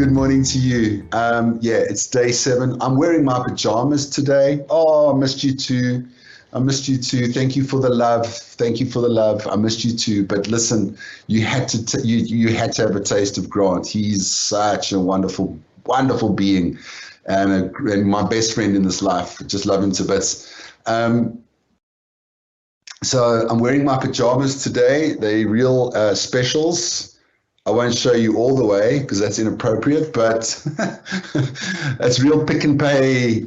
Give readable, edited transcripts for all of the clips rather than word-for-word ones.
Good morning to you. Yeah, it's day 7. I'm wearing my pajamas today. Oh, I missed you too. I missed you too. Thank you for the love. Thank you for the love. I missed you too. But listen, you had to you had to have a taste of Grant. He's such a wonderful, wonderful being, and my best friend in this life. Just love him to bits. So I'm wearing my pajamas today. They're real specials. I won't show you all the way because that's inappropriate, but that's real Pick and Pay,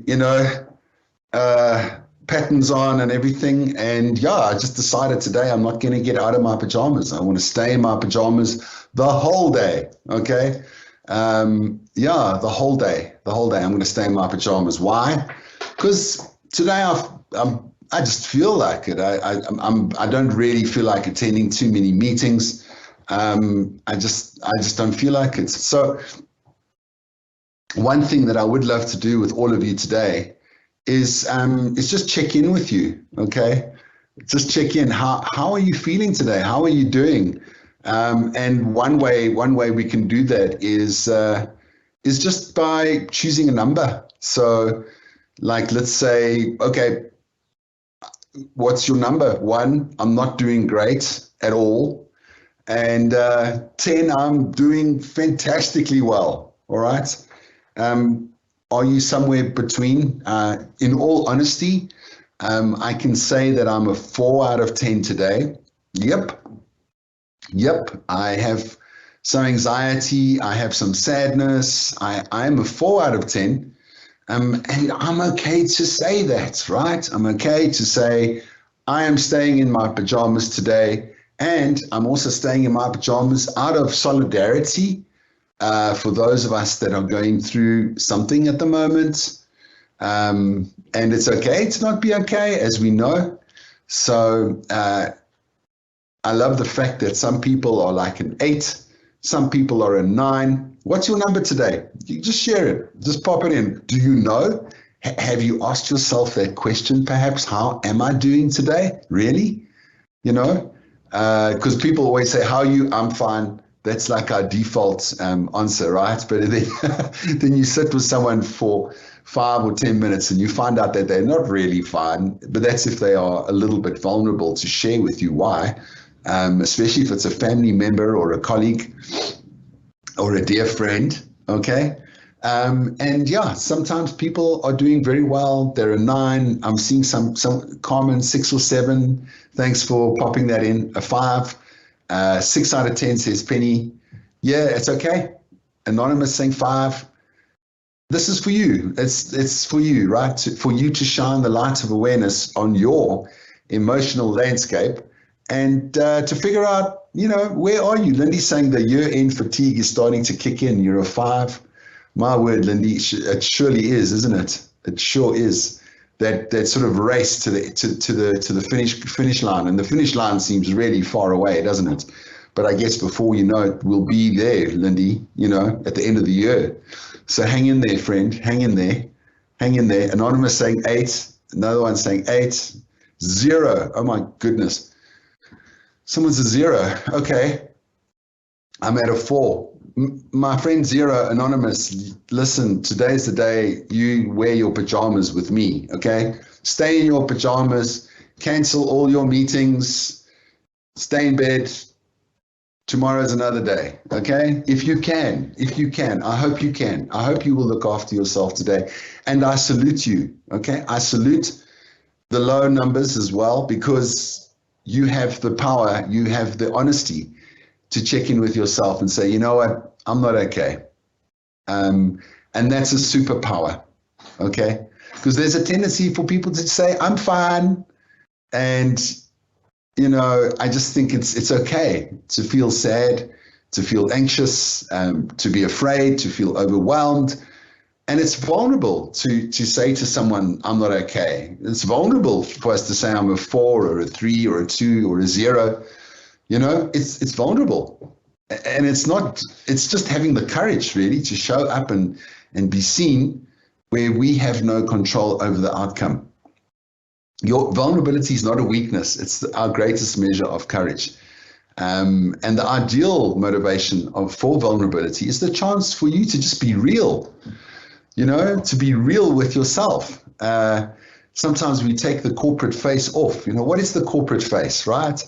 patterns on and everything. And yeah, I just decided today I'm not going to get out of my pajamas. I want to stay in my pajamas the whole day. Okay. Yeah, the whole day. I'm going to stay in my pajamas. Why? Because today I just feel like it. I don't really feel like attending too many meetings. I just don't feel like it. So one thing that I would love to do with all of you today is just check in with you. Okay, just check in. How are you feeling today? How are you doing? And one way we can do that is just by choosing a number. So, like, let's say, okay, what's your number? 1, I'm not doing great at all. And 10, I'm doing fantastically well. All right. Are you somewhere between? In all honesty, I can say that I'm a 4 out of 10 today. Yep. I have some anxiety. I have some sadness. I'm a 4 out of 10. And I'm okay to say that, right? I'm okay to say I am staying in my pajamas today. And I'm also staying in my pajamas out of solidarity for those of us that are going through something at the moment. And it's okay to not be okay, as we know. So I love the fact that some people are like an 8, some people are a 9. What's your number today? You just share it. Just pop it in. Do you know? Have you asked yourself that question, perhaps? How am I doing today? Really? Because people always say, how are you? I'm fine. That's like our default answer, right? But then you sit with someone for 5 or 10 minutes and you find out that they're not really fine, but that's if they are a little bit vulnerable to share with you why, especially if it's a family member or a colleague or a dear friend, okay? And yeah, sometimes people are doing very well. They're a 9. I'm seeing some common 6 or 7. Thanks for popping that in. A 5. 6 out of 10 says Penny. Yeah, it's okay. Anonymous saying 5. This is for you. It's for you, right? For you to shine the light of awareness on your emotional landscape and to figure out, where are you? Lindy's saying the year-end fatigue is starting to kick in. You're a 5. My word, Lindy, it surely is, isn't it? It sure is. That sort of race to the finish line, and the finish line seems really far away, doesn't it? But I guess before you know it, we'll be there, Lindy. At the end of the year. So hang in there, friend. Hang in there. Anonymous saying 8. Another one saying 8. 0. Oh my goodness. Someone's a 0. Okay. I'm at a 4. My friend 0, Anonymous, listen, today's the day you wear your pajamas with me, okay? Stay in your pajamas, cancel all your meetings, stay in bed. Tomorrow's another day, okay? If you can, I hope you can. I hope you will look after yourself today. And I salute you, okay? I salute the low numbers as well, because you have the power, you have the honesty to check in with yourself and say, you know what, I'm not okay. And that's a superpower, okay? Because there's a tendency for people to say, I'm fine. And, I just think it's okay to feel sad, to feel anxious, to be afraid, to feel overwhelmed. And it's vulnerable to say to someone, I'm not okay. It's vulnerable for us to say I'm a 4 or a 3 or a 2 or a 0. It's vulnerable, and it's just having the courage really to show up and be seen where we have no control over the outcome. Your vulnerability is not a weakness. It's our greatest measure of courage. And the ideal motivation for vulnerability is the chance for you to just be real, to be real with yourself. Sometimes we take the corporate face off. What is the corporate face, right?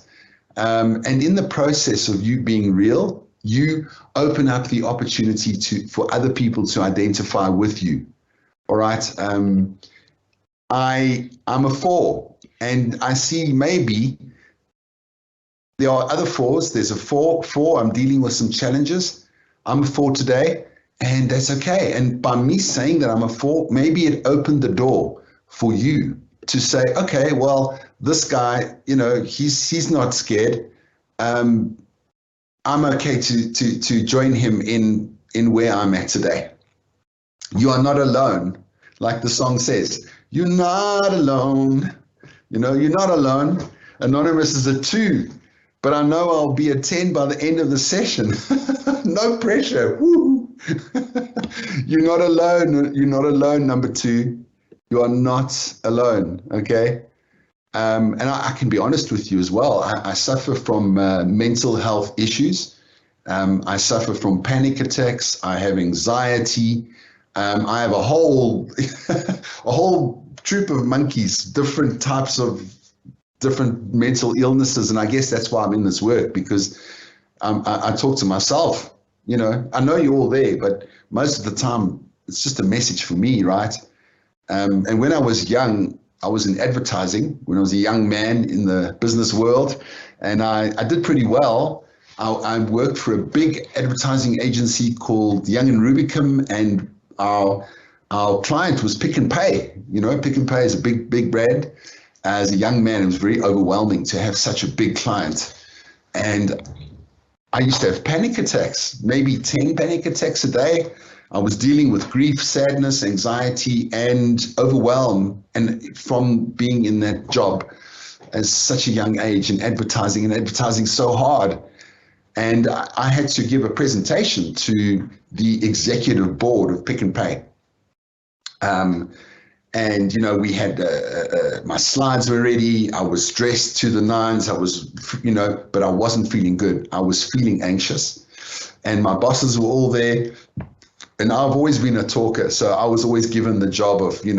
And in the process of you being real, you open up the opportunity for other people to identify with you. All right. I'm a 4, and I see maybe there are other 4s. There's a 4. I'm dealing with some challenges. I'm a 4 today, and that's okay. And by me saying that I'm a 4, maybe it opened the door for you to say, okay, well, this guy, he's not scared. I'm okay to join him in where I'm at today. You are not alone, like the song says. You're not alone. You're not alone. Anonymous is a 2. But I know I'll be a 10 by the end of the session. No pressure. Woo. You're not alone. You're not alone, number 2. You are not alone, okay? And I can be honest with you as well. I suffer from mental health issues. I suffer from panic attacks. I have anxiety. I have a whole troop of monkeys, different types of different mental illnesses. And I guess that's why I'm in this work, because I talk to myself. I know you're all there, but most of the time it's just a message for me, right? And when I was young, I was in advertising when I was a young man in the business world, and I did pretty well. I worked for a big advertising agency called Young and Rubicam, and our client was Pick and Pay. Pick and Pay is a big brand. As a young man, it was very overwhelming to have such a big client. And I used to have panic attacks, maybe 10 panic attacks a day. I was dealing with grief, sadness, anxiety, and overwhelm, and from being in that job at such a young age in advertising, and advertising so hard. And I had to give a presentation to the executive board of Pick and Pay. And, we had, my slides were ready. I was dressed to the nines. I was, but I wasn't feeling good. I was feeling anxious, and my bosses were all there. And I've always been a talker. So I was always given the job of, you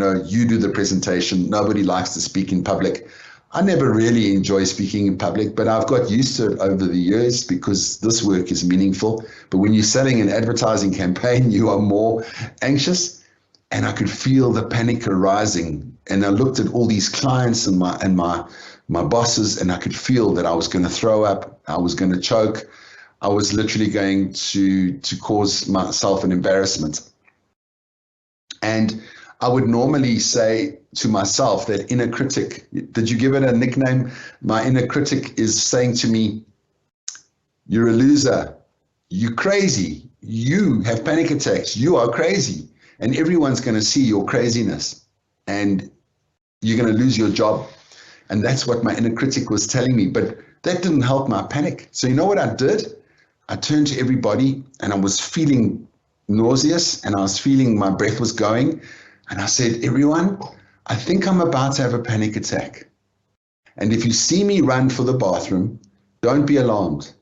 do the presentation. Nobody likes to speak in public. I never really enjoy speaking in public, but I've got used to it over the years because this work is meaningful. But when you're selling an advertising campaign, you are more anxious. And I could feel the panic arising. And I looked at all these clients and my bosses, and I could feel that I was going to throw up. I was going to choke. I was literally going to cause myself an embarrassment. And I would normally say to myself, that inner critic, did you give it a nickname? My inner critic is saying to me, you're a loser. You're crazy. You have panic attacks. You are crazy. And everyone's going to see your craziness, and you're going to lose your job. And that's what my inner critic was telling me. But that didn't help my panic. So you know what I did? I turned to everybody, and I was feeling nauseous, and I was feeling my breath was going. And I said, everyone, I think I'm about to have a panic attack. And if you see me run for the bathroom, don't be alarmed.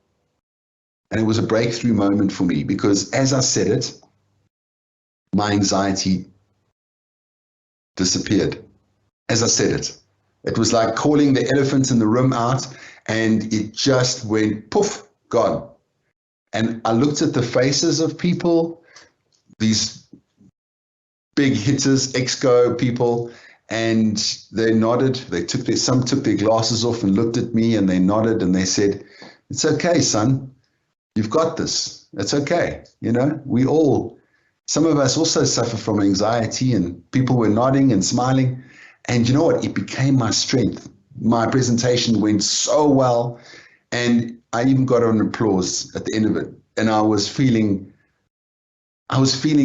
And it was a breakthrough moment for me, because as I said it, my anxiety disappeared. As I said it, it was like calling the elephant in the room out, and it just went poof, gone. And I looked at the faces of people, these big hitters, exco people, and they nodded. Some took their glasses off and looked at me, and they nodded, and they said, "It's okay, son. You've got this. It's okay." Some of us also suffer from anxiety, and people were nodding and smiling. And you know what? It became my strength. My presentation went so well, and I even got an applause at the end of it. And I was feeling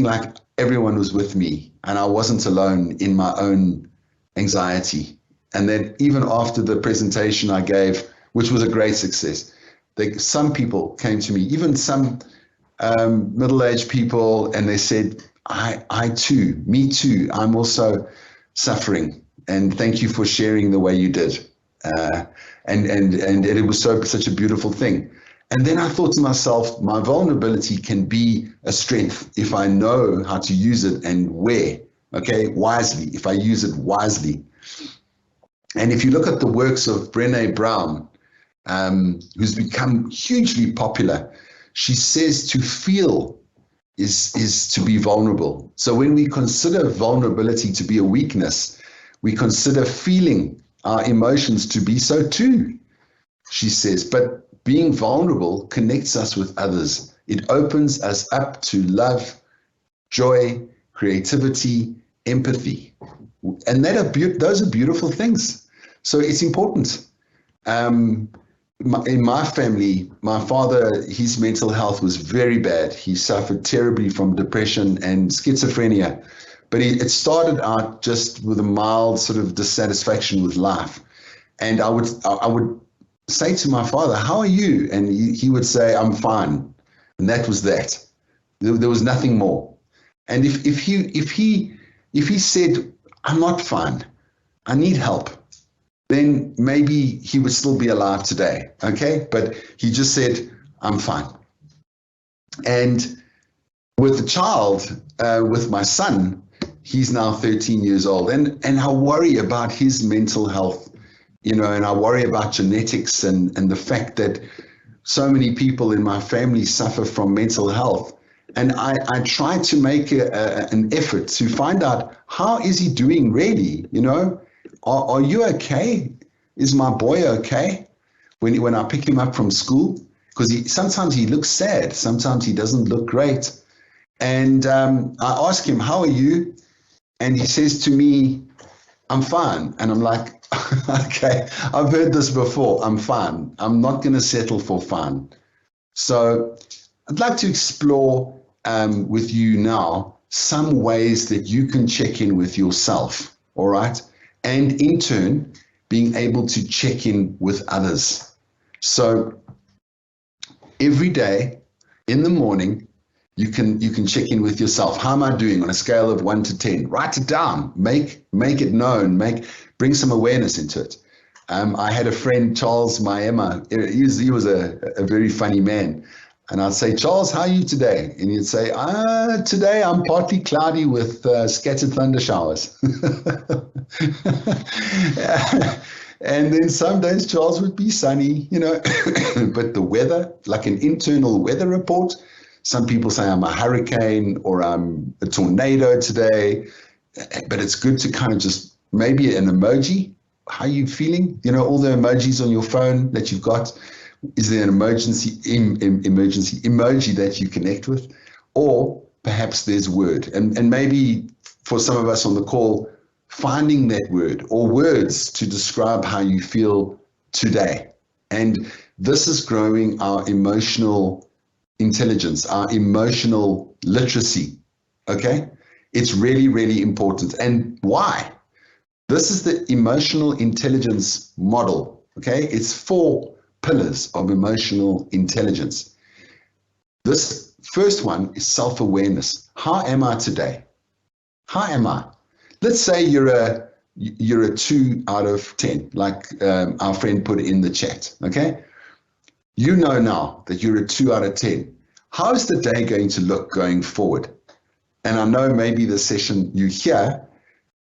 like everyone was with me, and I wasn't alone in my own anxiety. And then even after the presentation I gave, which was a great success, some people came to me, even some middle-aged people, and they said, I too, me too, I'm also suffering, and thank you for sharing the way you did. and it was such a beautiful thing. And then I thought to myself, my vulnerability can be a strength if I know how to use it and where, okay, wisely, if I use it wisely. And if you look at the works of Brené Brown, who's become hugely popular, she says to feel is to be vulnerable. So when we consider vulnerability to be a weakness, we consider feeling our emotions to be so too, she says. But being vulnerable connects us with others. It opens us up to love, joy, creativity, empathy. And those are beautiful things. So it's important. In my family, my father, his mental health was very bad. He suffered terribly from depression and schizophrenia. But it started out just with a mild sort of dissatisfaction with life. And I would say to my father, how are you? And he would say, I'm fine. And that was that. There was nothing more. And if he said, I'm not fine, I need help, then maybe he would still be alive today, okay? But he just said, I'm fine. And with the child, with my son, he's now 13 years old, and I worry about his mental health, and I worry about genetics and the fact that so many people in my family suffer from mental health. And I try to make an effort to find out, how is he doing really? Are you okay? Is my boy okay? When I pick him up from school, because sometimes he looks sad, sometimes he doesn't look great. And I ask him, how are you? And he says to me, I'm fine. And I'm like, okay, I've heard this before. I'm fine. I'm not going to settle for fine. So I'd like to explore with you now some ways that you can check in with yourself, all right? And in turn, being able to check in with others. So every day in the morning, you can check in with yourself. How am I doing on a scale of 1 to 10? Write it down. Make it known. Bring some awareness into it. I had a friend, Charles Maema. He was a very funny man. And I'd say, Charles, how are you today? And he'd say, today I'm partly cloudy with scattered thunder showers. And then some days Charles would be sunny, but the weather, like an internal weather report, some people say I'm a hurricane or I'm a tornado today, but it's good to kind of just maybe an emoji. How are you feeling? All the emojis on your phone that you've got. Is there an emergency emoji that you connect with? Or perhaps there's word. And maybe for some of us on the call, finding that word or words to describe how you feel today. And this is growing our emotional intelligence, our emotional literacy, okay? It's really, really important. And why? This is the emotional intelligence model, okay? It's 4 pillars of emotional intelligence. This first one is self-awareness. How am I today? How am I? Let's say you're a 2 out of 10, like our friend put in the chat, okay? You know now that you're a 2 out of 10. How is the day going to look going forward? And I know maybe the session you hear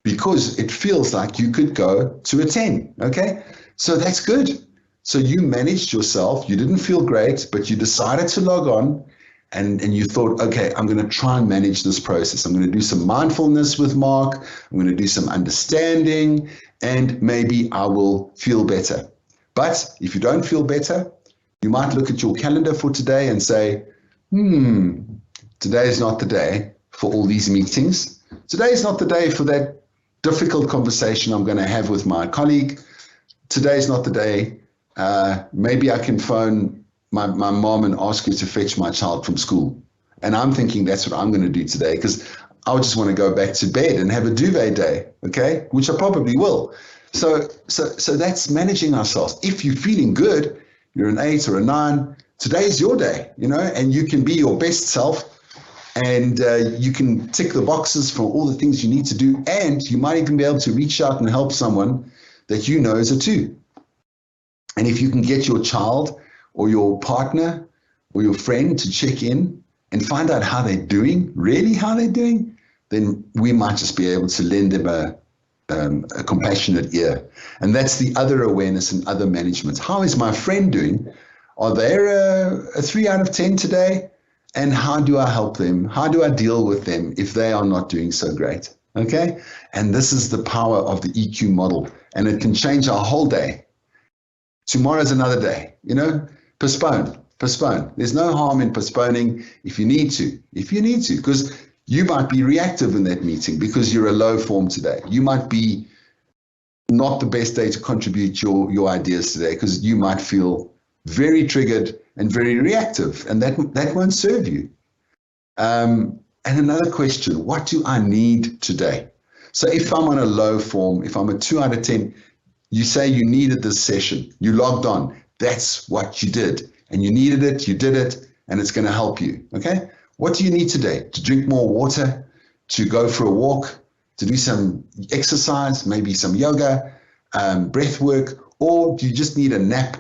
because it feels like you could go to a 10, okay? So that's good. So you managed yourself. You didn't feel great, but you decided to log on and you thought, okay, I'm going to try and manage this process. I'm going to do some mindfulness with Mark. I'm going to do some understanding, and maybe I will feel better. But if you don't feel better, you might look at your calendar for today and say, today is not the day for all these meetings. Today is not the day for that difficult conversation I'm going to have with my colleague. Today is not the day. Maybe I can phone my mom and ask her to fetch my child from school. And I'm thinking that's what I'm going to do today, because I just want to go back to bed and have a duvet day, okay? Which I probably will. So that's managing ourselves. If you're feeling good, you're an 8 or a 9, today is your day, and you can be your best self, and you can tick the boxes for all the things you need to do, and you might even be able to reach out and help someone that you know is a 2. And if you can get your child or your partner or your friend to check in and find out how they're doing, really how they're doing, then we might just be able to lend them a compassionate ear. And that's the other awareness and other management. How is my friend doing? Are they a 3 out of 10 today? And how do I help them? How do I deal with them if they are not doing so great? Okay? And this is the power of the EQ model. And it can change our whole day. Tomorrow's another day. Postpone. There's no harm in postponing if you need to, because you might be reactive in that meeting because you're a low form today. You might be not the best day to contribute your ideas today because you might feel very triggered and very reactive, and that won't serve you. And another question, what do I need today? So if I'm on a low form, if I'm a 2 out of 10, you say you needed this session, you logged on, that's what you did. And you needed it, you did it, and it's going to help you, okay? What do you need today? To drink more water, to go for a walk, to do some exercise, maybe some yoga, breath work, or do you just need a nap?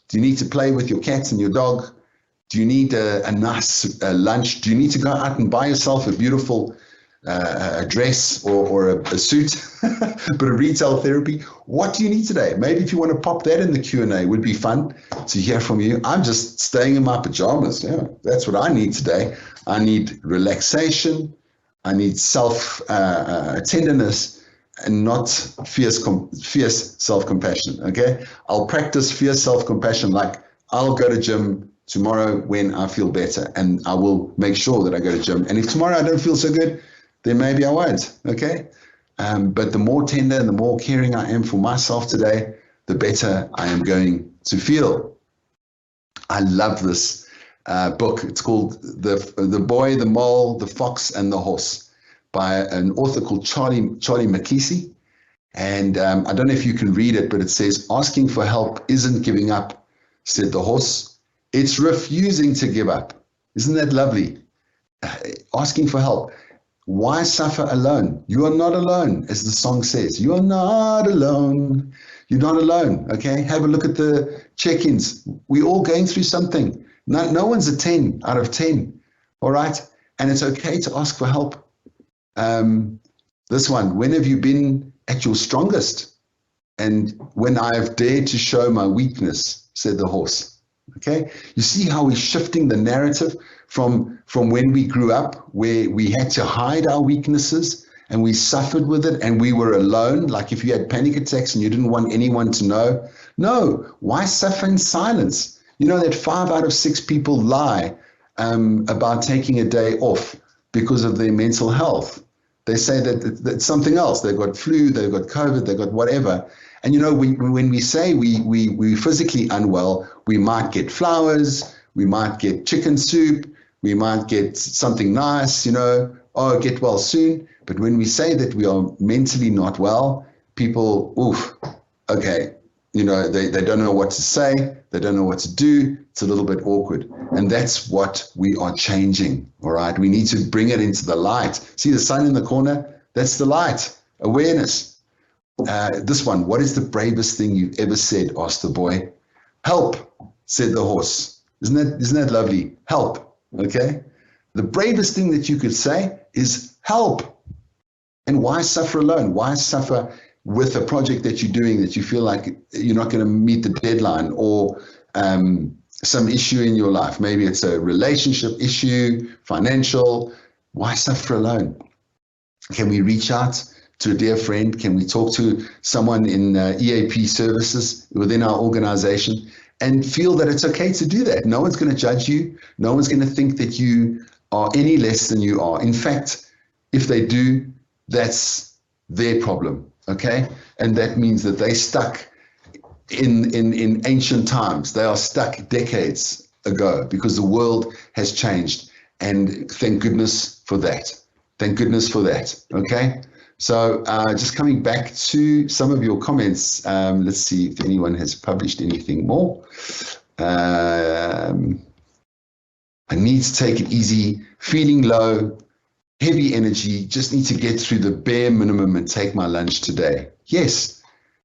Do you need to play with your cat and your dog? Do you need a nice lunch? Do you need to go out and buy yourself a beautiful dress or a suit, but a retail therapy? What do you need today? Maybe if you want to pop that in the Q&A, would be fun to hear from you. I'm just staying in my pajamas. Yeah, that's what I need today. I need relaxation. I need tenderness and not fierce self-compassion. Okay, I'll practice fierce self-compassion. Like I'll go to gym tomorrow when I feel better, and I will make sure that I go to gym. And if tomorrow I don't feel so good, then maybe I won't, okay? But the more tender and the more caring I am for myself today, the better I am going to feel. I love this book. It's called The Boy, the Mole, the Fox, and the Horse by an author called Charlie McKesey. And I don't know if you can read it, but it says, asking for help isn't giving up, said the horse. It's refusing to give up. Isn't that lovely? Asking for help. Why suffer alone? You are not alone, as the song says. You are not alone. You're not alone, okay? Have a look at the check-ins. We're all going through something. No one's a 10 out of 10, all right? And it's okay to ask for help. This one, when have you been at your strongest? And when I have dared to show my weakness, said the horse. Okay, you see how we're shifting the narrative from when we grew up, where we had to hide our weaknesses and we suffered with it and we were alone. Like if you had panic attacks and you didn't want anyone to know. No, why suffer in silence? You know that 5 out of 6 people lie about taking a day off because of their mental health. They say that it's something else. They've got flu, they've got COVID, they've got whatever. And when we say we physically unwell, we might get flowers, we might get chicken soup, we might get something nice, get well soon. But when we say that we are mentally not well, people, okay, they don't know what to say, they don't know what to do. It's a little bit awkward. And that's what we are changing, all right? We need to bring it into the light. See the sun in the corner? That's the light, awareness. This one, what is the bravest thing you've ever said? Asked the boy. Help, said the horse. Isn't that lovely? Help, okay? The bravest thing that you could say is help. And why suffer alone? Why suffer with a project that you're doing that you feel like you're not going to meet the deadline, or some issue in your life? Maybe it's a relationship issue, financial. Why suffer alone? Can we reach out to a dear friend? Can we talk to someone in EAP services within our organization and feel that it's okay to do that? No one's going to judge you. No one's going to think that you are any less than you are. In fact, if they do, that's their problem, okay? And that means that they stuck in ancient times. They are stuck decades ago because the world has changed. And thank goodness for that. Thank goodness for that, okay? So just coming back to some of your comments, let's see if anyone has published anything more. I need to take it easy, feeling low, heavy energy, just need to get through the bare minimum and take my lunch today. Yes,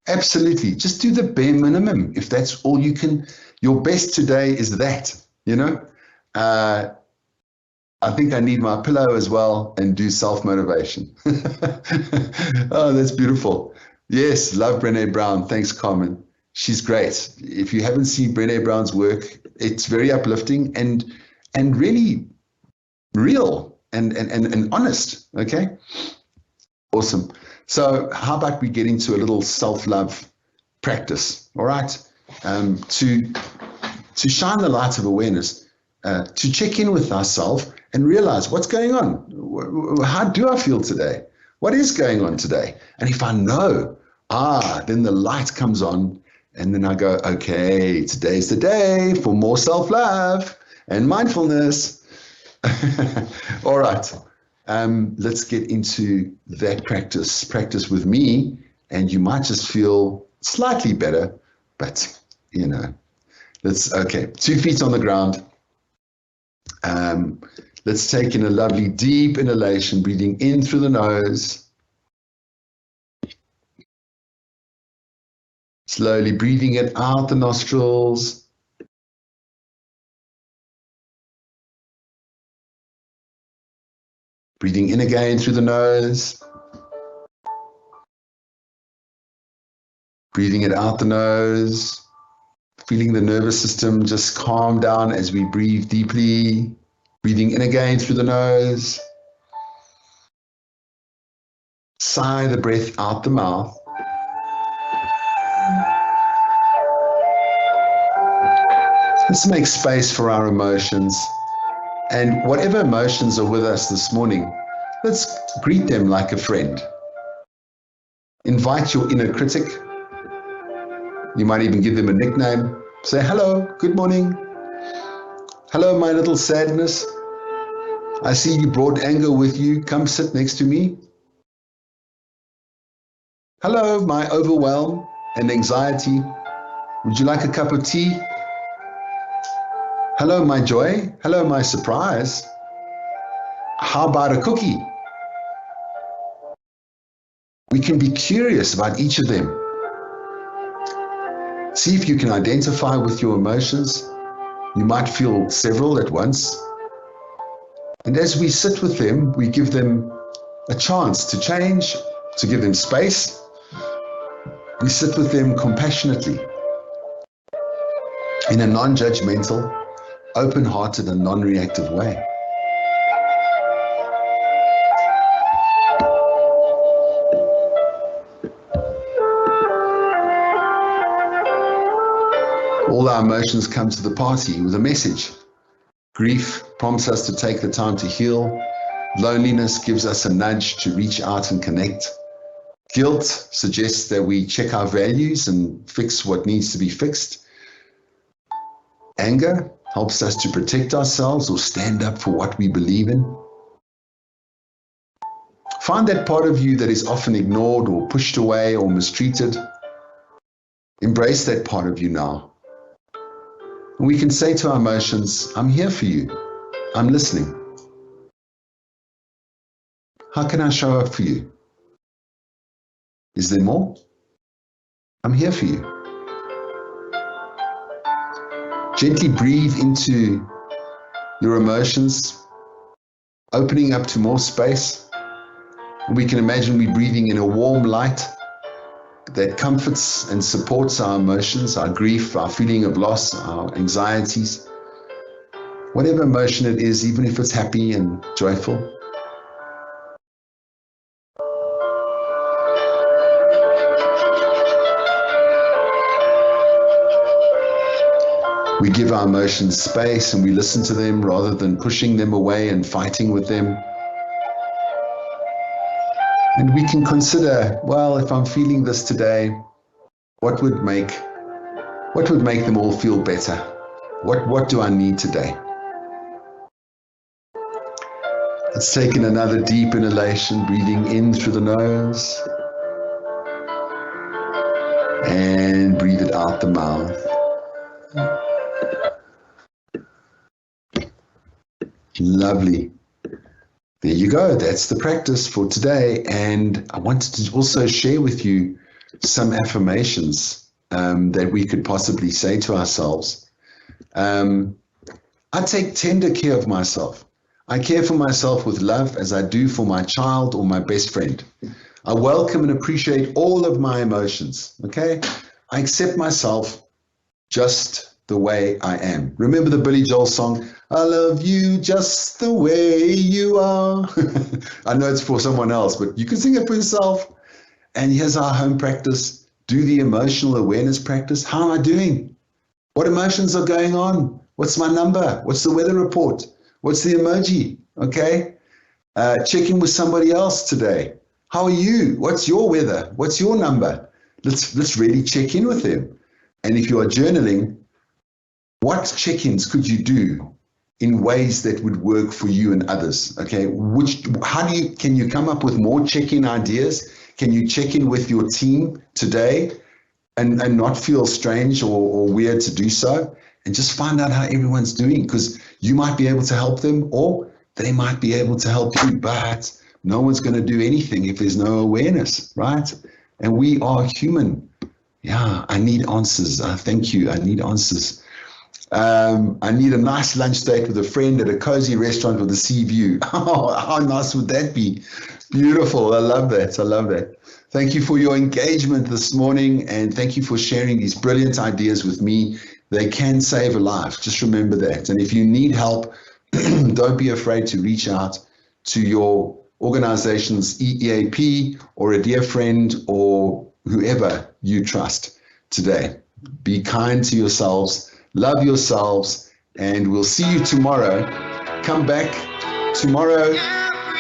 Absolutely. Just do the bare minimum. If that's all you can, your best today is that, you know? Uh, I think I need my pillow as well and do self-motivation. Oh, that's beautiful. Yes, love Brené Brown. Thanks, Carmen. She's great. If you haven't seen Brené Brown's work, it's very uplifting and really real and honest. Okay. Awesome. So how about we get into a little self-love practice, all right? To shine the light of awareness, to check in with ourselves and realize what's going on. How do I feel today? What is going on today? And if I know, then the light comes on, and then I go, okay, today's the day for more self-love and mindfulness. All right. Let's get into that practice with me, and you might just feel slightly better, but okay, 2 feet on the ground. Let's take in a lovely deep inhalation, breathing in through the nose. Slowly breathing it out the nostrils. Breathing in again through the nose. Breathing it out the nose. Feeling the nervous system just calm down as we breathe deeply. Breathing in again through the nose. Sigh the breath out the mouth. Let's make space for our emotions. And whatever emotions are with us this morning, let's greet them like a friend. Invite your inner critic. You might even give them a nickname. Say, hello, good morning. Hello, my little sadness. I see you brought anger with you. Come sit next to me. Hello, my overwhelm and anxiety. Would you like a cup of tea? Hello, my joy. Hello, my surprise. How about a cookie? We can be curious about each of them. See if you can identify with your emotions. You might feel several at once. And as we sit with them, we give them a chance to change, to give them space. We sit with them compassionately, in a non-judgmental, open-hearted and non-reactive way. All our emotions come to the party with a message. Grief prompts us to take the time to heal. Loneliness gives us a nudge to reach out and connect. Guilt suggests that we check our values and fix what needs to be fixed. Anger helps us to protect ourselves or stand up for what we believe in. Find that part of you that is often ignored or pushed away or mistreated. Embrace that part of you now. And we can say to our emotions, I'm here for you. I'm listening. How can I show up for you? Is there more? I'm here for you. Gently breathe into your emotions, opening up to more space. And we can imagine we breathing in a warm light that comforts and supports our emotions, our grief, our feeling of loss, our anxieties. Whatever emotion it is, even if it's happy and joyful. We give our emotions space and we listen to them rather than pushing them away and fighting with them. And we can consider, well, if I'm feeling this today, what would make them all feel better? What do I need today? Let's take in another deep inhalation, breathing in through the nose. And breathe it out the mouth. Lovely. There you go. That's the practice for today. And I wanted to also share with you some affirmations that we could possibly say to ourselves. I take tender care of myself. I care for myself with love as I do for my child or my best friend. I welcome and appreciate all of my emotions, okay? I accept myself just the way I am. Remember the Billy Joel song, I love you just the way you are. I know it's for someone else, but you can sing it for yourself. And here's our home practice. Do the emotional awareness practice. How am I doing? What emotions are going on? What's my number? What's the weather report? What's the emoji? Okay. Check in with somebody else today. How are you? What's your weather? What's your number? Let's really check in with them. And if you are journaling, what check-ins could you do in ways that would work for you and others? Okay. Can you come up with more check-in ideas? Can you check in with your team today and not feel strange or weird to do so? And just find out how everyone's doing, because you might be able to help them or they might be able to help you, but no one's going to do anything if there's no awareness, right? And we are human. Yeah, I need answers. Thank you. I need answers. I need a nice lunch date with a friend at a cozy restaurant with a sea view. Oh, how nice would that be? Beautiful. I love that. I love that. Thank you for your engagement this morning, and thank you for sharing these brilliant ideas with me. They can save a life. Just remember that. And if you need help, don't be afraid to reach out to your organization's EAP or a dear friend or whoever you trust today. Be kind to yourselves, love yourselves, and we'll see you tomorrow. Come back tomorrow.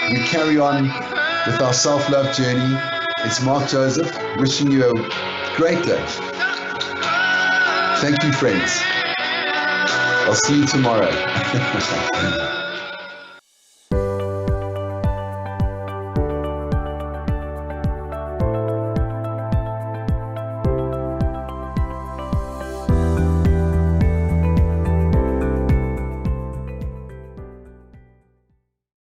We carry on with our self-love journey. It's Mark Joseph wishing you a great day. Thank you, friends. I'll see you tomorrow.